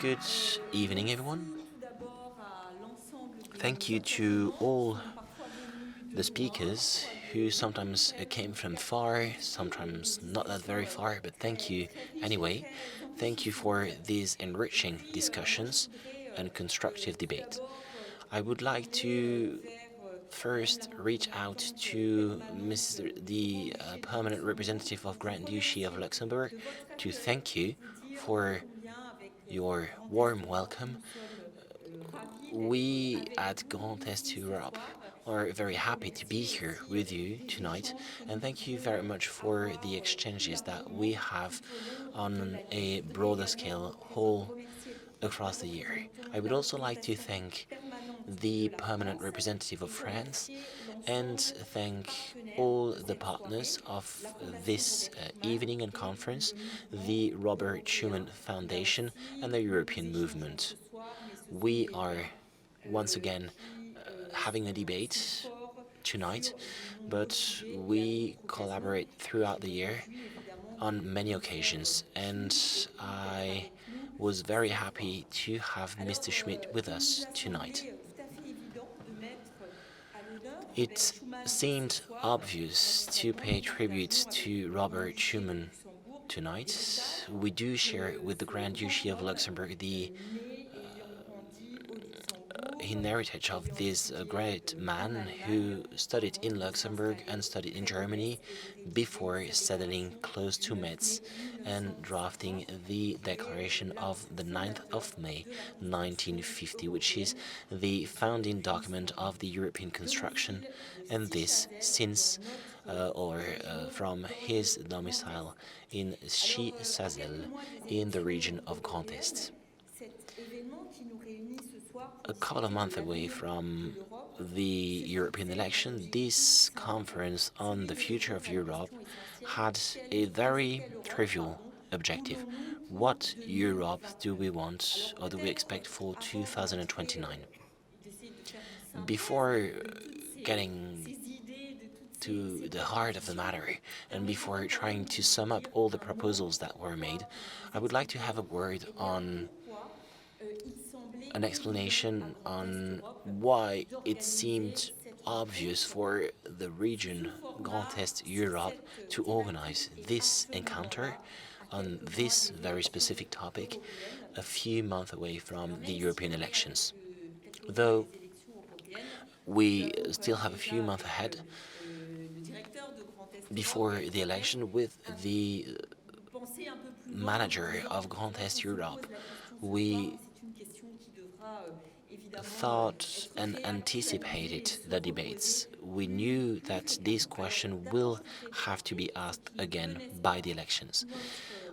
Good evening, everyone. Thank you to all the speakers who sometimes came from far, sometimes not that very far, but thank you anyway. Thank you for these enriching discussions and constructive debate. I would like to first reach out to the permanent representative of Grand Duchy of Luxembourg to thank you for your warm welcome. We at Grand Est-Europe are very happy to be here with you tonight, and thank you very much for the exchanges that we have on a broader scale all across the year. I would also like to thank the permanent representative of France and thank all the partners of this evening and conference, the Robert Schuman Foundation and the European Movement. We are once again having a debate tonight, but we collaborate throughout the year on many occasions, and I was very happy to have Mr. Schmidt with us tonight. It seemed obvious to pay tribute to Robert Schuman tonight. We do share with the Grand Duchy of Luxembourg the heritage of this great man who studied in Luxembourg and studied in Germany before settling close to Metz and drafting the Declaration of the 9th of May 1950, which is the founding document of the European construction, and this since from his domicile in Chy-Sazel in the region of Grand Est. A couple of months away from the European election, this conference on the future of Europe had a very trivial objective. What Europe do we want or do we expect for 2029? Before getting to the heart of the matter and before trying to sum up all the proposals that were made, I would like to have a word on an explanation on why it seemed obvious for the region Grand Est-Europe to organize this encounter on this very specific topic a few months away from the European elections. Though we still have a few months ahead before the election with the manager of Grand Est-Europe, we thought and anticipated the debates. We knew that this question will have to be asked again by the elections.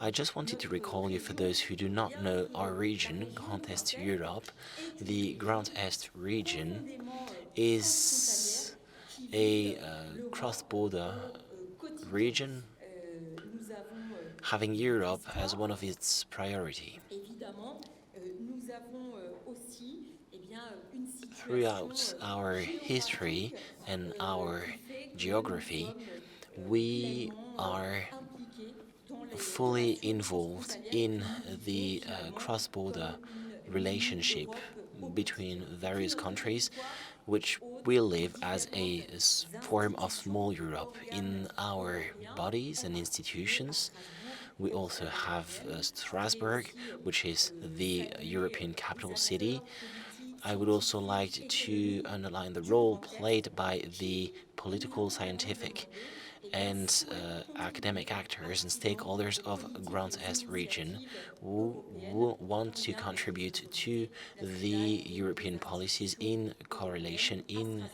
I just wanted to recall you, for those who do not know our region, Grand Est-Europe, the Grand Est region is a cross-border region having Europe as one of its priority. Throughout our history and our geography, we are fully involved in the cross-border relationship between various countries, which we live as a form of small Europe in our bodies and institutions. We also have Strasbourg, which is the European capital city. I would also like to underline the role played by the political, scientific, and academic actors and stakeholders of Grand Est region who want to contribute to the European policies in correlation, in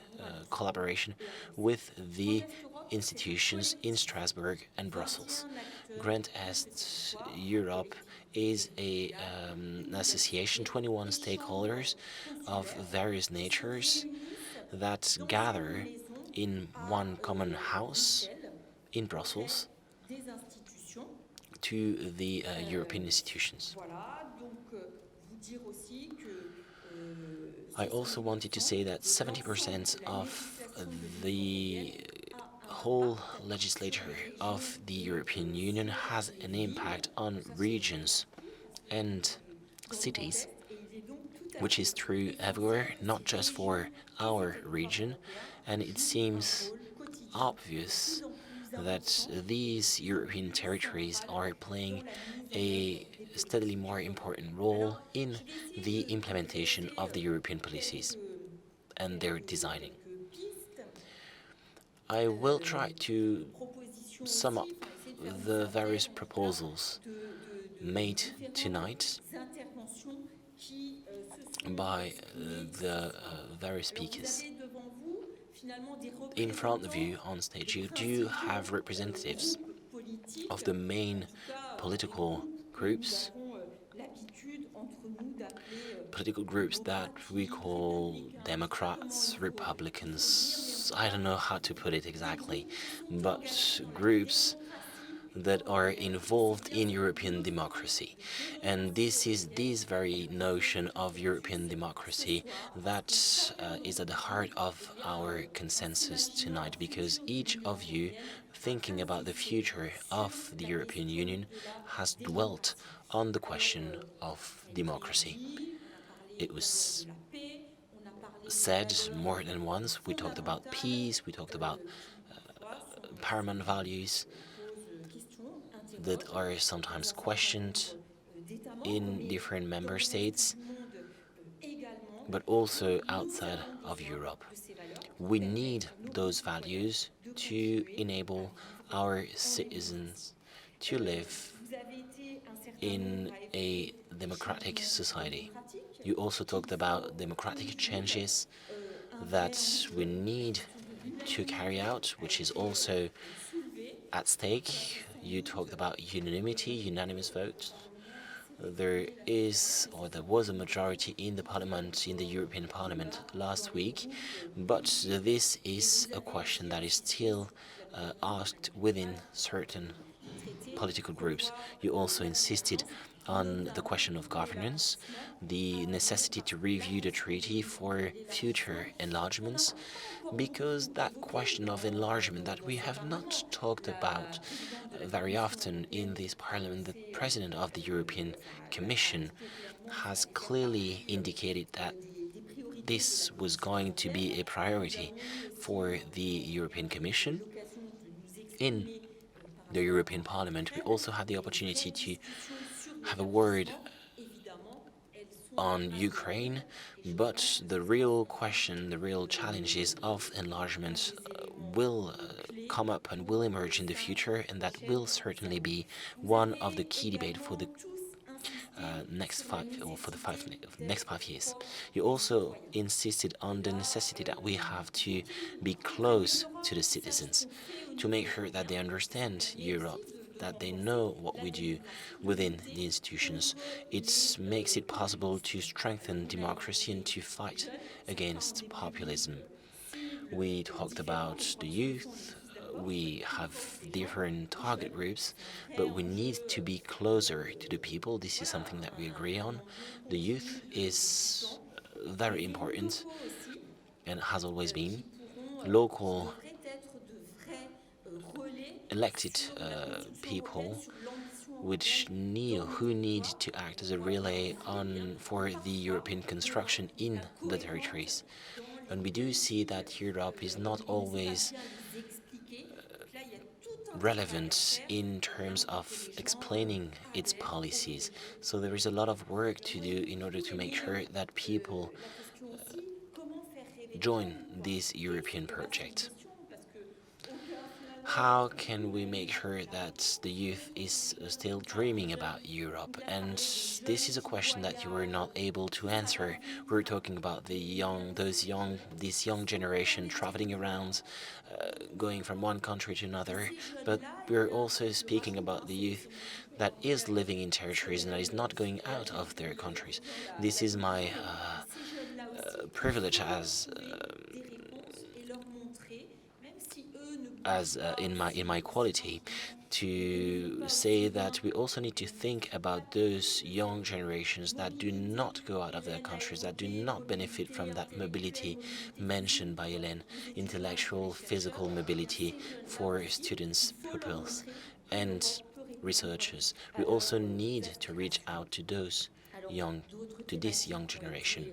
collaboration with the institutions in Strasbourg and Brussels. Grand Est Europe is an association, 21 stakeholders of various natures that gather in one common house in Brussels to the European institutions. I also wanted to say that 70% of the whole legislature of the European Union has an impact on regions, and cities, which is true everywhere, not just for our region, and it seems obvious that these European territories are playing a steadily more important role in the implementation of the European policies and their designing. I will try to sum up the various proposals made tonight by the various speakers. In front of you on stage, you do have representatives of the main political groups, that we call Democrats, Republicans, I don't know how to put it exactly, but groups that are involved in European democracy. And this is this very notion of European democracy that is at the heart of our consensus tonight, because each of you, thinking about the future of the European Union, has dwelt on the question of democracy. It was said more than once. We talked about peace, we talked about paramount values that are sometimes questioned in different member states, but also outside of Europe. We need those values to enable our citizens to live in a democratic society. You also talked about democratic changes that we need to carry out, which is also at stake. You talked about unanimity, unanimous vote. There was a majority in the parliament, in the European Parliament last week, but this is a question that is still asked within certain political groups. You also insisted on the question of governance, the necessity to review the treaty for future enlargements, because that question of enlargement that we have not talked about very often in this parliament, the president of the European Commission has clearly indicated that this was going to be a priority for the European Commission. In the European Parliament, we also had the opportunity to have a word on Ukraine, but the real question, the real challenges of enlargement will come up and will emerge in the future, and that will certainly be one of the key debates for the next 5 years. You also insisted on the necessity that we have to be close to the citizens, to make sure that they understand Europe, that they know what we do within the institutions. It makes it possible to strengthen democracy and to fight against populism. We talked about the youth. We have different target groups, but we need to be closer to the people. This is something that we agree on. The youth is very important and has always been. Local elected people who need to act as a relay for the European construction in the territories. And we do see that Europe is not always relevant in terms of explaining its policies. So there is a lot of work to do in order to make sure that people join this European project. How can we make sure that the youth is still dreaming about Europe? And this is a question that you were not able to answer. We're talking about this young generation traveling around, going from one country to another, but we're also speaking about the youth that is living in territories and that is not going out of their countries. This is my privilege in my quality to say that we also need to think about those young generations that do not go out of their countries, that do not benefit from that mobility mentioned by Hélène, intellectual, physical mobility for students, pupils, and researchers. We also need to reach out to those young to this young generation.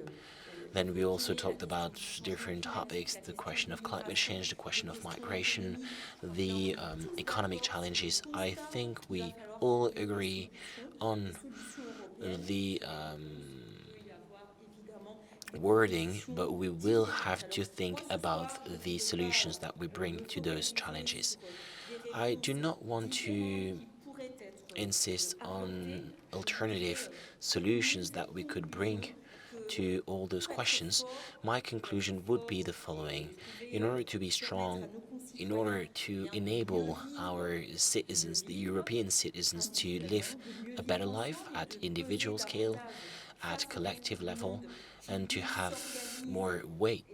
Then we also talked about different topics, the question of climate change, the question of migration, the economic challenges. I think we all agree on the wording, but we will have to think about the solutions that we bring to those challenges. I do not want to insist on alternative solutions that we could bring to all those questions. My conclusion would be the following. In order to be strong, in order to enable our citizens, the European citizens, to live a better life at individual scale, at collective level, and to have more weight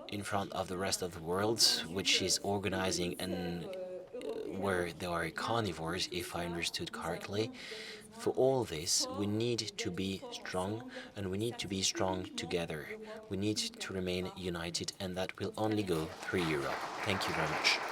in front of the rest of the world, which is organizing and where there are carnivores, if I understood correctly. For all this, we need to be strong, and we need to be strong together. We need to remain united, and that will only go through Europe. Thank you very much.